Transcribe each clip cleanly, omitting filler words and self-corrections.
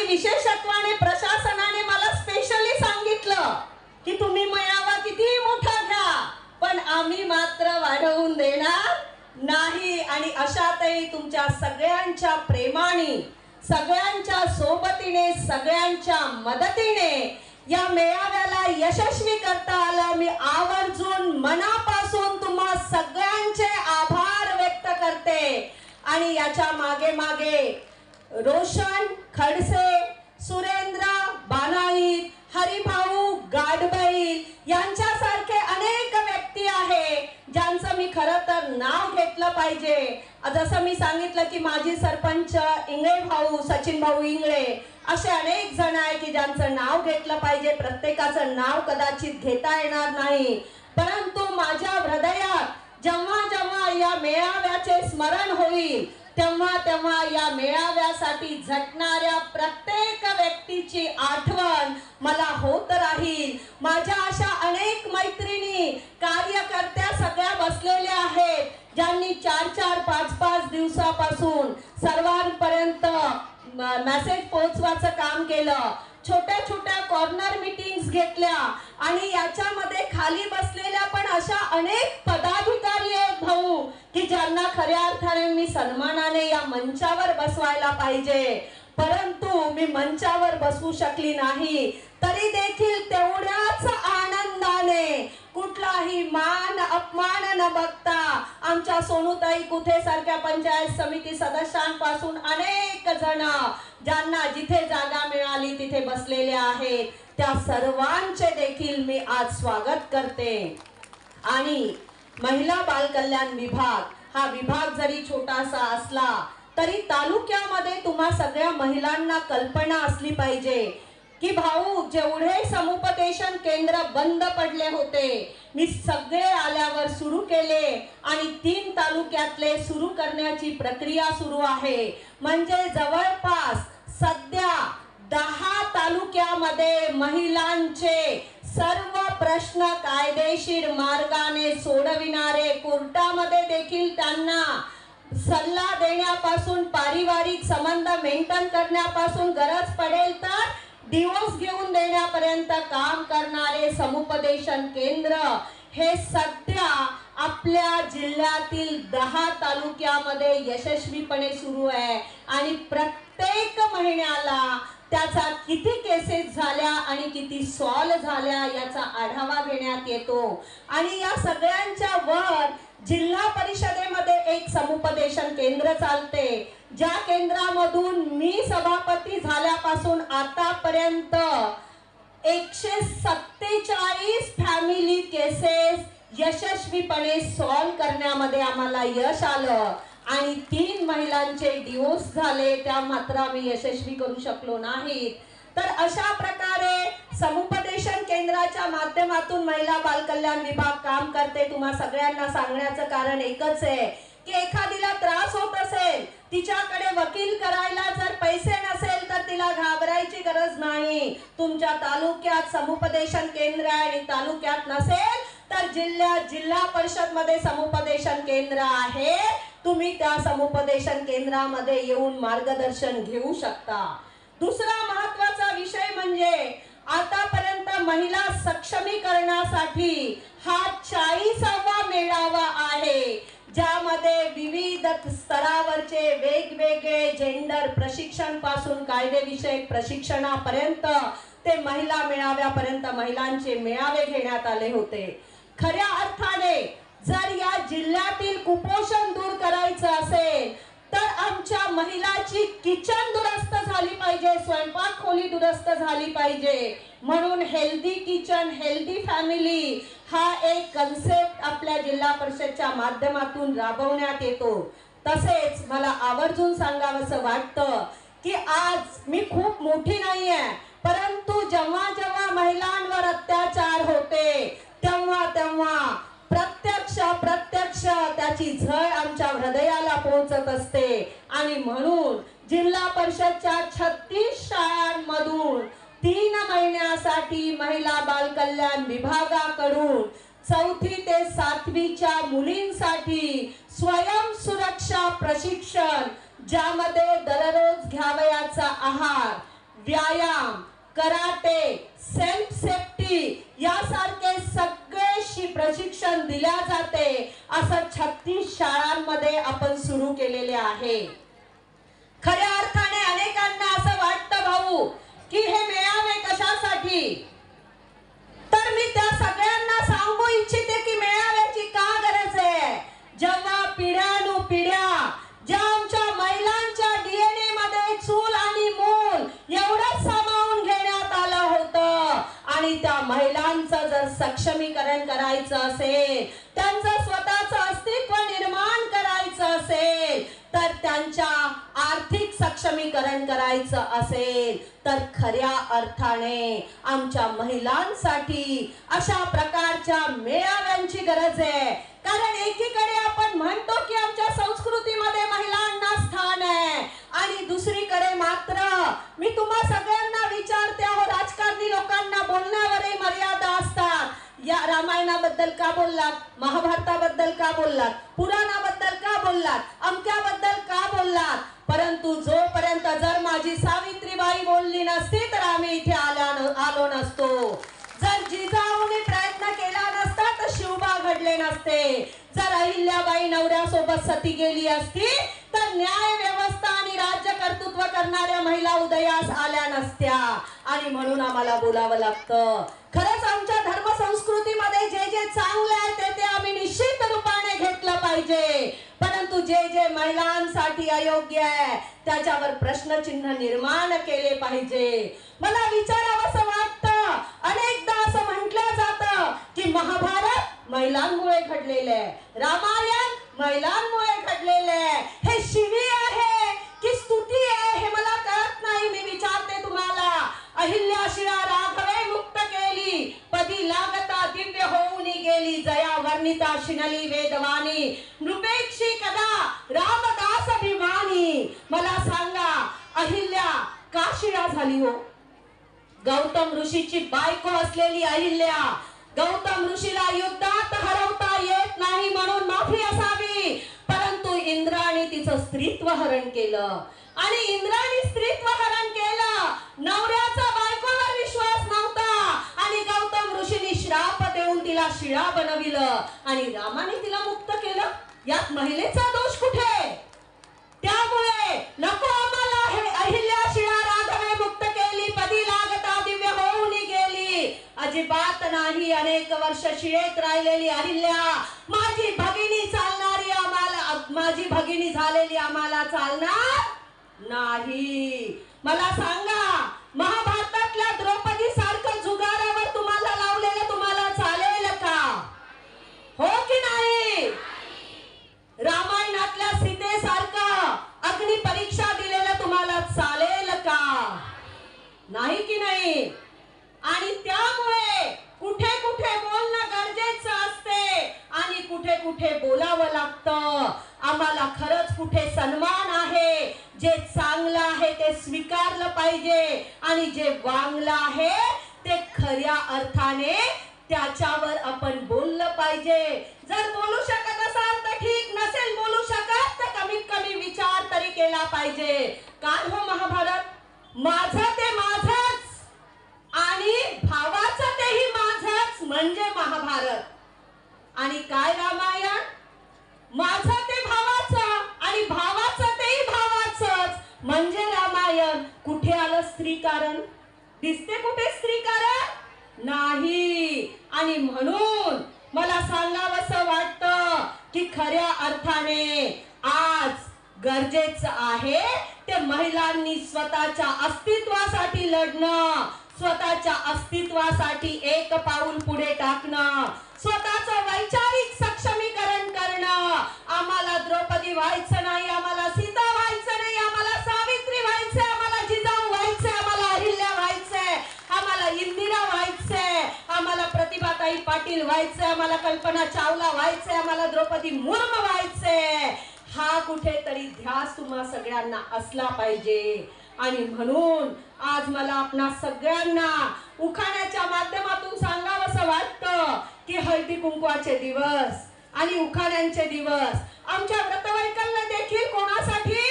विशेषत्वाने प्रशासनाने मला स्पेशली सांगितलं की तुम्ही मेळावा किती मोठा घ्या, पण आम्ही मात्र वाढवून देणार नाही. आणि अशातही तुमच्या सगळ्यांच्या प्रेमाने, सगळ्यांच्या सोबतीने, सगळ्यांच्या मदतीने या मेळाव्याला यशस्वी करता आलं. मी आवर्जून मनापासून तुम्हा सगळ्यांचे आभार व्यक्त करते. आणि याच्या मागे मागे रोशन खडसे, सुरेंद्र बानाई, हरिभाऊ गाडबैल यांच्यासारखे अनेक व्यक्ती आहे ज्यांचं मी खरं तर नाव घेतलं पाहिजे. जसं मी सांगितलं की माजी सरपंच इंगळे भाऊ, सचिन भाऊ इंगळे, असे अनेक जण आहे की ज्यांचं नाव घेतलं पाहिजे. प्रत्येकाचं नाव कदाचित घेता येणार नाही, परंतु माझ्या हृदयात जेव्हा जेव्हा या मेळाव्याचे स्मरण होईल तेव्हा तेव्हा या मेळाव्यासाठी झटणाऱ्या प्रत्येक व्यक्तीची आठवण मला होत राहील. माझ्या अशा अनेक मैत्रिणी, कार्यकर्त्या सगळ्या बसलेल्या आहेत ज्यांनी 4-4, 5-5 दिवसापासून सर्वांपर्यंत मेसेज पोहोचवायचं काम केलं. छोट्या छोट्या कॉर्नर मीटिंग्स घेतल्या आणि याच्यामध्ये खाली बसलेल्या पण अशा अनेक पदाधिकारी आहेत भाऊ की ज्यांना खऱ्या अर्थाने मी सन्मानाने या मंचावर बसवायला पाहिजे, परंतु मी मंचावर बसवू शकली नाही. तरी देखील तेवढ्याच आनंदाने, कुठलाही मान अपमान न बघता आमच्या सोनूताई कुठे सारख्या पंचायत समिती सदस्यांपासून अनेक जण ज्यांना जिथे जागा मिळाली तिथे बसलेले आहेत, त्या सर्वांचे देखील मी आज स्वागत करते. आणि महिला बाल कल्याण विभाग हा विभाग जरी छोटासा असला तरी तालुक्यामध्ये तुम्हा सगळ्या महिलांना कल्पना असली पाहिजे की भाऊ जेवढे समुपदेशन केंद्र बंद पडले होते मी सगळे आल्यावर सुरू केले आणि 3 तालुक्यातले सुरू करण्याची प्रक्रिया सुरू आहे. म्हणजे जवळपास सध्या 10 तालुक्यामध्ये महिलांचे सर्व प्रश्न कायदेशीर मार्गाने सोडविणारे, कोर्टामध्ये देखील त्यांना सल्ला देण्यापासून, पारिवारिक संबंध मेंटेन करण्यापासून, गरज पडेल तर डिवोर्स घेऊन देण्यापर्यंत काम करणारे समुपदेशन केंद्र हे सध्या आपल्या जिल्ह्यातील 10 तालुक्यामध्ये यशस्वीपणे सुरू आहे. आणि प्रत्येक महिन्याला त्याचा किती केसेस झाल्या आणि किती सॉल्व झाल्या याचा आढावा घेण्यात येतो. आणि या सगळ्यांच्या वर जिल्हा परिषदेमध्ये एक समुपदेशन केंद्र चालते, ज्या केंद्रामधून मी सभापती झाल्यापासून आतापर्यंत 147 फॅमिली केसेस यशस्वीपणे सॉल्व करण्यामध्ये आम्हाला यश आलं. आणि 3 महिलांचे डिवोर्स झाले, त्या मात्र आम्ही यशस्वी करू शकलो नाहीत. तर अशा प्रकारे समुपदेशन केंद्राच्या माध्यमातून महिला बाल कल्याण विभाग काम करते. तुम्हा सगळ्यांना सांगण्याचं कारण एकच आहे की एखादीला त्रास होत असेल, तिच्याकडे वकील करायला जर पैसे नसेल तर तिला घाबरायची गरज नाही. तुमच्या तालुक्यात समुपदेशन केंद्र आहे आणि तालुक्यात नसेल तर जिल्हा परिषद मध्ये समुपदेशन केंद्र आहे. तुम्ही त्या समुपदेशन केंद्रामध्ये येऊन मार्गदर्शन घेऊ शकता. दुसरा महत्त्वाचा विषय म्हणजे आतापर्यंत महिला सक्षमीकरणासाठी हा 40वा मेळावा आहे, ज्यामध्ये विविध स्तरावरचे वेगवेगळे जेंडर प्रशिक्षण पासून कायदेविषयक प्रशिक्षणापर्यंत ते महिला मेळाव्यापर्यंत महिलांचे मेळावे घेण्यात आले होते. खऱ्या अर्थाने जर या जिल्ह्यातील कुपोषण दूर करायचं असेल तर आमच्या महिलाची किचन दुरुस्त झाली पाहिजे, स्वयंपाक खोली दुरुस्त झाली पाहिजे. म्हणून हेल्दी किचन हेल्दी फॅमिली हा एक कन्सेप्ट आपल्या जिल्हा परिषदच्या माध्यमातून राबवण्यात येतो. तसेच मला आवर्जून सांगावंसं वाटतं की आज मी खूप मोठी नाहीये, परंतु जेव्हा जेव्हा महिलांवर अत्याचार होते तेव्हा तेव्हा प्रत्यक्ष त्याची झळ आमच्या हृदयाला पोहोचत असते. आणि म्हणून जिल्हा परिषदच्या 36 शाळांमधून 3 महिन्यासाठी महिला बाल कल्याण विभागाकडून 4थी ते 7वीच्या मुलींसाठी स्वयं सुरक्षा प्रशिक्षण, ज्यामध्ये दररोज घ्यावयाचा आहार, व्यायाम, कराटे, सेल्फ सेफ्टी यासारखे सगळे प्रशिक्षण दिल्या जाते असं 36 शाळांमध्ये आपण सुरू केलेले आहे. खऱ्या अर्थाने अनेकांना असं वाटतं भाऊ की हे मेळावे कशासाठी, तर मी त्या सगळ्यांना सांगू इच्छिते की मेळाव्याची का गरज आहे. जेव्हा पिढ्यानुपिढ्या ज्या आमच्या महिलांच्या डीएनए मध्ये चूल आणि मूल एवढं सामावून घेण्यात आलं होतं आणि त्या महिलांचं जर सक्षमीकरण करायचं असेल, त्यांचं स्वतःचं अस्तित्व निर्माण करायचं असेल, तर त्यांच्या आर्थिक सक्षमीकरण करायचं असेल, तर खऱ्या अर्थाने आमच्या महिलांसाठी अशा प्रकारच्या मेळाव्यांची गरज आहे. कारण एकीकडे आपण म्हणतो की आमच्या संस्कृतीमध्ये महिलांना स्थान आहे आणि दुसरीकडे मात्र मी तुम्हा सगळ्यांना विचारते, अहो राजकारणी लोकांना बोलण्यावरही मर्यादा असतात. या रामायणाबद्दल का बोललात, महाभारताबद्दल का बोललात, पुराणाबद्दल का बोललात, अमक्याबद्दल का बोललात, परंतु जोपर्यंत जर माझी सावित्रीबाई बोलली नसती तर आम्ही इथे आलो नसतो. जर जिजाऊने प्रयत्न केला नसता तर शिवबा घडले नसते. जर अहिल्याबाई नवऱ्यासोबत सती गेली असती तर न्याय व्यवस्था आणि राज्य कर्तृत्व करणाऱ्या महिला उदयास आल्या नसत्या. आणि म्हणून आम्हाला बोलावं लागतं. खरंच आमच्या धर्म संस्कृतीमध्ये जे जे चांगले आहे ते आम्ही निश्चित रूपाने घेतलं पाहिजे, परंतु जे जे महिलांसाठी अयोग्य आहे त्याच्यावर प्रश्नचिन्ह निर्माण केले पाहिजे. मला विचारावंसं वाटतं, अनेकदा असं म्हटलं जातं की महाभारत महिलांमुळे घडलेले आहे, रामायण महिलांमुळे घडलेले आहे. हे शिवी आहे की स्तुती आहे हे मला कळत नाही. मी विचारते तुम्हाला, अहिल्या शिळा राघवे मुक्त केली, पदी लागता दिव्य होऊन गेली, जया वर्णिता शिनली वेदवाणी, नृपेक्षी कदा रामदास अभिमानी. मला सांगा, अहिल्या का शिळा झाली हो? गौतम ऋषीची बायको असलेली अहिल्या, गौतम ऋषीला युद्धात हरवता येत नाही म्हणून माफी असावी, परंतु इंद्राने तिचं स्त्रीत्व हरण केलं. आणि इंद्राने स्त्रीत्व हरण केलं, नवऱ्याचा बायकोवर विश्वास नव्हता आणि गौतम ऋषीने श्राप देऊन तिला शिळा बनविलं आणि रामाने तिला मुक्त केलं. यात महिलेचा दोष कुठे? त्यामुळे नको आम्हाला हे अहिल्या शिळा राघवे मुक्त केली, पदी लागता दिव्य होऊन गेली, अजिबात नाही. अनेक वर्ष शिळेत राहिलेली अहिल्या माझी भगिनी चालणारी आम्हाला, माझी भगिनी झालेली आम्हाला चालणार नाही. मला सांगा, महाभारतातल्या द्रौपदी सारखं जुगारावर तुम्हाला लावलेलं तुम्हाला चालेल का? हो की नाही? रामायणातल्या सीतेसारखं अग्नी परीक्षा दिलेलं तुम्हाला चालेल का? नाही की नाही? आणि त्यामुळे कुठे कुठे बोलणं गरजेचं असते आणि कुठे कुठे बोलावं लागतं. आम्हाला खरंच कुठे सन्मान आहे, जे चांगलं आहे ते स्वीकारलं पाहिजे आणि जे वांगलं आहे ते खऱ्या अर्थाने त्याच्यावर आपण बोललं पाहिजे. जर बोलू शकत असाल तर ठीक, नसेल बोलू शकत तर कमीत कमी विचार तरी केला पाहिजे. काय हो महाभारत? माझं ते माझंच आणि भावाचं तेही माझंच म्हणजे महाभारत. आणि काय रामायण? माझं ते भावाचं आणि भावाचं तेही भावाचंच म्हणजे रामायण. कुठे आलं स्त्रीकरण? दिसते कुठे स्त्रीकरण? नाही. आणि म्हणून मला सांगावंसं वाटतं की खऱ्या अर्थाने आज गरजेचं आहे ते महिलांनी स्वतःच्या अस्तित्वासाठी लढणं, स्वतःच्या अस्तित्वासाठी एक पाऊल पुढे टाकणं, स्वतःचं वैचारिक सक्षमीकरण करणं. आम्हाला द्रौपदी व्हायचं नाही, आम्हाला सीता व्हायचं नाही, आम्हाला सावित्री व्हायचंय, आम्हाला जिजाऊ व्हायचंय, आम्हाला अहिल्या व्हायचंय, आम्हाला इंदिरा व्हायचंय, आम्हाला प्रतिभाताई पाटील व्हायचंय, आम्हाला कल्पना चावला व्हायचंय, आम्हाला द्रौपदी मुर्मू व्हायचंय. हा कुठेतरी ध्यास तुम्हा सगळ्यांना असला पाहिजे. आणि म्हणून आज मला आपणा सगळ्यांना उखाण्याच्या माध्यमातून सांगावंसं वाटतं की हळदी कुंकवाचे दिवस आणि उखाण्यांचे दिवस आमच्या व्रतवैकल्य देखील कोणासाठी?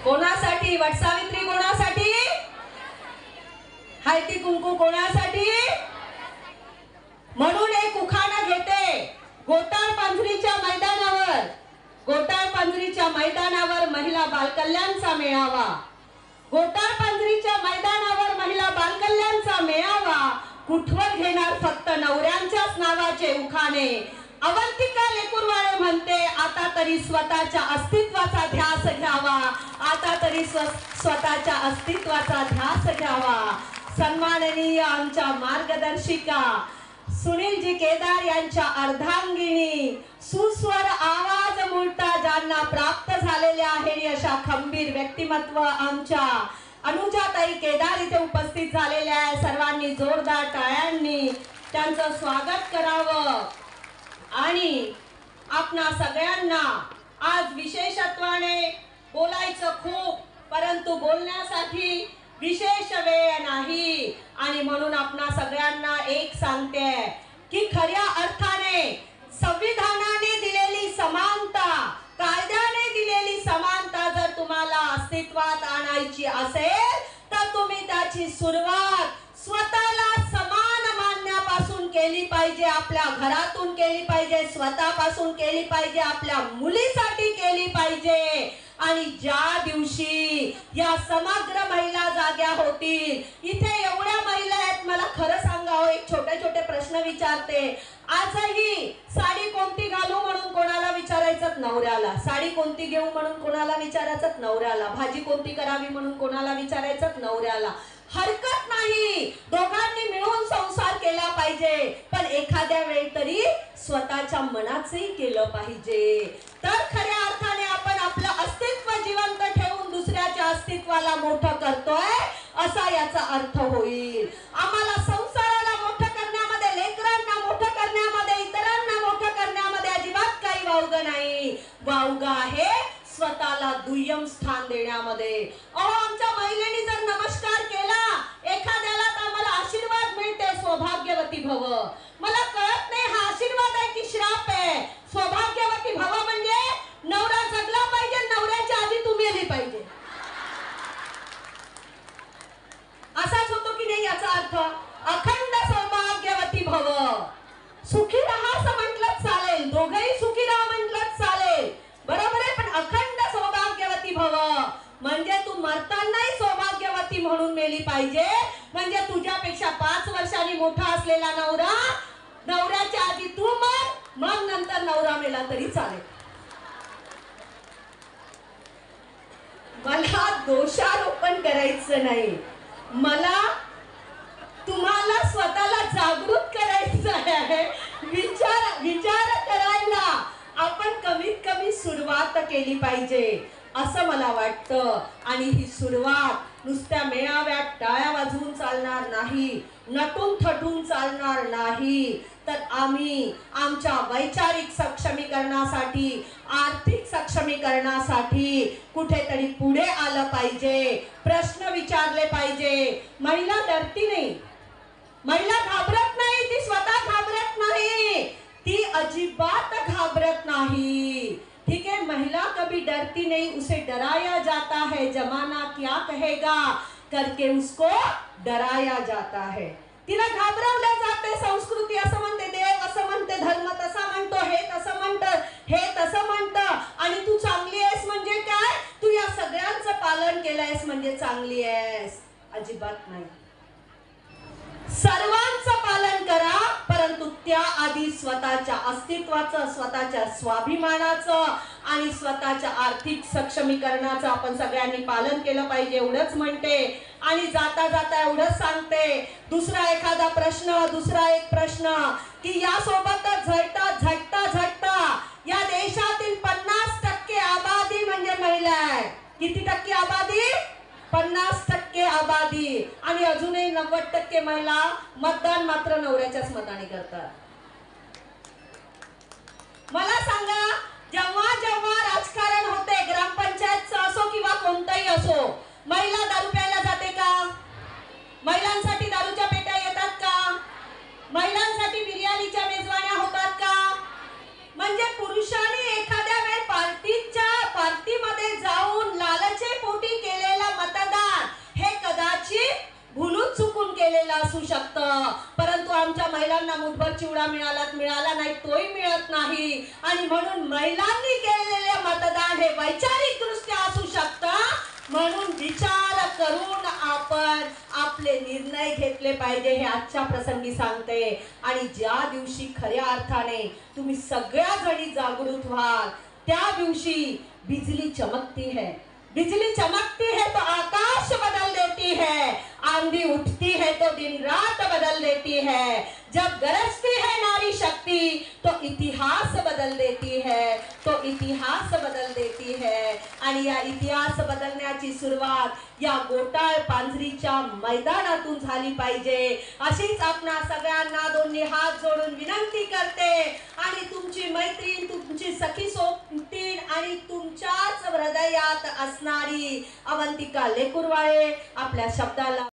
कोणासाठी? वटसावित्री कोणासाठी? हळदी कुंकू कोणासाठी? म्हणून एक उखाणा घेते. गोटाळ पांजरीच्या मैदानावर महिला बालकल्याणचा मेळावा. गोटाळ पांजरीच्या मैदानावर महिला बालकल्याणचा मेळावा. कुठवर घेणार फक्त नवऱ्यांच्याच नावाचे उखाणे. अवंतिका लेकुरवाळे म्हणते आता तरी स्वतःच्या अस्तित्वाचा ध्यास घ्यावा. आता तरी स्वतःच्या अस्तित्वाचा ध्यास घ्यावा. सन्माननीय आमच्या मार्गदर्शिका सुनीलजी केदार यांच्या अर्धांगिनी, सुस्वर आवाज मुळता ज्यांना प्राप्त झालेले आहे अशा खंबीर व्यक्तिमत्व आमच्या अनुजाताई केदार इथे उपस्थित झालेल्या आहे. सर्वांनी जोरदार टाळ्यांनी त्यांचं स्वागत करावं. आणि आपणा सगळ्यांना आज विशेषत्वाने बोलायचं खूप, परंतु बोलण्यासाठी विशेष वेळ नाही. आणि म्हणून आपणा सगळ्यांना एक सांगते की खऱ्या अर्थाने संविधानाने दिलेली समानता, कायद्याने दिलेली समानता जर तुम्हाला अस्तित्वात आणायची असेल तर तुम्ही त्याची सुरुवात स्वतःला समान मानण्यापासून केली पाहिजे. आपल्या घरातून केली पाहिजे, स्वतःपासून केली पाहिजे, आपल्या मुलीसाठी केली पाहिजे. आणि ज्या दिवशी या समग्र महिला जाग्या होतील, इथे एवढ्या महिला आहेत, मला खरं सांगावं एक छोटे छोटे प्रश्न विचारते. आजही साडी कोणती घालू म्हणून कोणाला विचारायचं? नवऱ्याला. साडी कोणती घेऊ म्हणून कोणाला विचारायचं? नवऱ्याला. भाजी कोणती करावी म्हणून कोणाला विचारायचं? नवऱ्याला. हरकत नाही, दोघांनी मिळून संसार केला पाहिजे, पण एखाद्या वेळी तरी स्वतःच्या मनाचंही केलं पाहिजे. तर खऱ्या अर्थाने आपण आपलं अस्तित्व जिवंत ठेवून दुसऱ्याच्या अस्तित्वाला मोठं करतोय असा याचा अर्थ होईल. आम्हाला संसाराला मोठं करण्यामध्ये, लेकरांना मोठं करण्यामध्ये, इतरांना मोठं करण्यामध्ये अजिबात काही वावगं नाही. वावगं आहे स्वतःला दुय्यम स्थान देण्यामध्ये. अहो, आमच्या महिलेनी जर नमस्कार केला एखाद्याला तर आम्हाला आशीर्वाद मिळते, सौभाग्यवती भव. मला कळत नाही हा आशीर्वाद आहे की श्राप आहे. सौभाग्यवती भव म्हणजे नवरा जगला पाहिजे, नवऱ्याच्या आधी तू मेली पाहिजे, असाच होतो की नाही याचा अर्थ? अखंड सौभाग्यवती भव. सुखी राहा असं म्हटलं चालेल, दोघेही सुखी राहा म्हटलं चालेल, बरोबर आहे, पण अखंड सौभाग्यवती भव म्हणजे तू मरतानाही सौभाग्यवती म्हणून मेली पाहिजे. म्हणजे तुझ्यापेक्षा 5 वर्षांनी मोठा असलेला नवरा, नवऱ्याच्या आधी तू मर, मग नंतर नवरा मेला तरी चालेल. मला दोषारोपण करायचं नाही, मला तुम्हाला स्वतःला जागृत करायचं आहे. विचार करायला आपण कमीत कमी सुरुवात केली पाहिजे असं मला वाटतं. आणि ही सुरुवात नुसत्या मेळाव्यात टाळ्या वाजवून चालणार नाही, नटून थटून चालणार नाही, तर आम्ही आमच्या वैचारिक सक्षमीकरणासाठी, आर्थिक सक्षमीकरणासाठी कुठेतरी पुढे आलं पाहिजे, प्रश्न विचारले पाहिजे. महिला डरती नाही, महिला घाबरत नाही, ती स्वतः घाबरत नाही, ती अजिबात घाबरत नाही. ठीक है, महिला कभी डरती नहीं, उसे डराया जाता है, जमाना क्या कहेगा करके उसको डराया जाता है. तिला घाबरवले जाते, संस्कृती असं म्हणते, देव असं म्हणते, धर्म तसा म्हणतो, हे तसं म्हणतं, हे तसं म्हणतं. आणि तू चांगली आहेस म्हणजे काय? तू या सगळ्यांचं पालन केलंयस म्हणजे चांगली आहेस? अजिबात नाही. सर्वांचं पालन करा, परंतु त्याआधी स्वतःच्या अस्तित्वाचं, स्वतःच्या स्वाभिमानाचं आणि स्वतःच्या आर्थिक सक्षमीकरणाचं आपण सगळ्यांनी पालन केलं पाहिजे, एवढंच म्हणते. आणि जाता जाता एवढंच सांगते, दुसरा एखादा प्रश्न, दुसरा एक प्रश्न की यासोबतच झटता या देशातील 50% आबादी म्हणजे महिला आहे. किती टक्के आबादी? 50% आबादी. आणि अजूनही 90% महिला मतदान मात्र नवऱ्याच्याच मताने करतात. मला सांगा, जेव्हा जेव्हा राजकारण होते, ग्रामपंचायतचं असो किंवा कोणतंही असो, महिला दारू प्यायला जाते का? महिलांसाठी दारूच्या पेट्या येतात का? महिलांसाठी बिर्याणीच्या मेजवान्या होतात का? म्हणजे पुरुषांनी एखाद्या वेळी पार्टीमध्ये जाऊन लालचे महिलांना मुठभर चिवडा मिळाला नाही तोही मिळत नाही. आणि म्हणून महिलांनी केलेले मतदान हे वैचारिक दृष्ट्या असू शकतं. म्हणून विचार करून आपण आपले निर्णय घेतले पाहिजे हे आजच्या प्रसंगी सांगते. आणि ज्या दिवशी खऱ्या अर्थाने तुम्ही सगळ्या जणी जागृत व्हाल त्या दिवशी बिजली चमकती है, बिजली चमकती है तो आकाश बदल देती है, आंधी उठती है तो दिन रात बदल देती है, जब गरजती है नारी शक्ति तो इतिहास बदल देती है, तो इतिहास बदल देती है. आणि या इतिहास बदलण्याची सुरुवात या गोटाळ पांजरीच्या मैदानातून झाली पाहिजे अशीच आपणा सगळ्यांना दोन्ही हात जोडून विनंती करते. आणि तुमची मैत्रीण, तुमची सखी सोबतीण आणि तुमच्याच हृदयात असणारी अवंतिका लेकुरवाळे आपल्या शब्दाला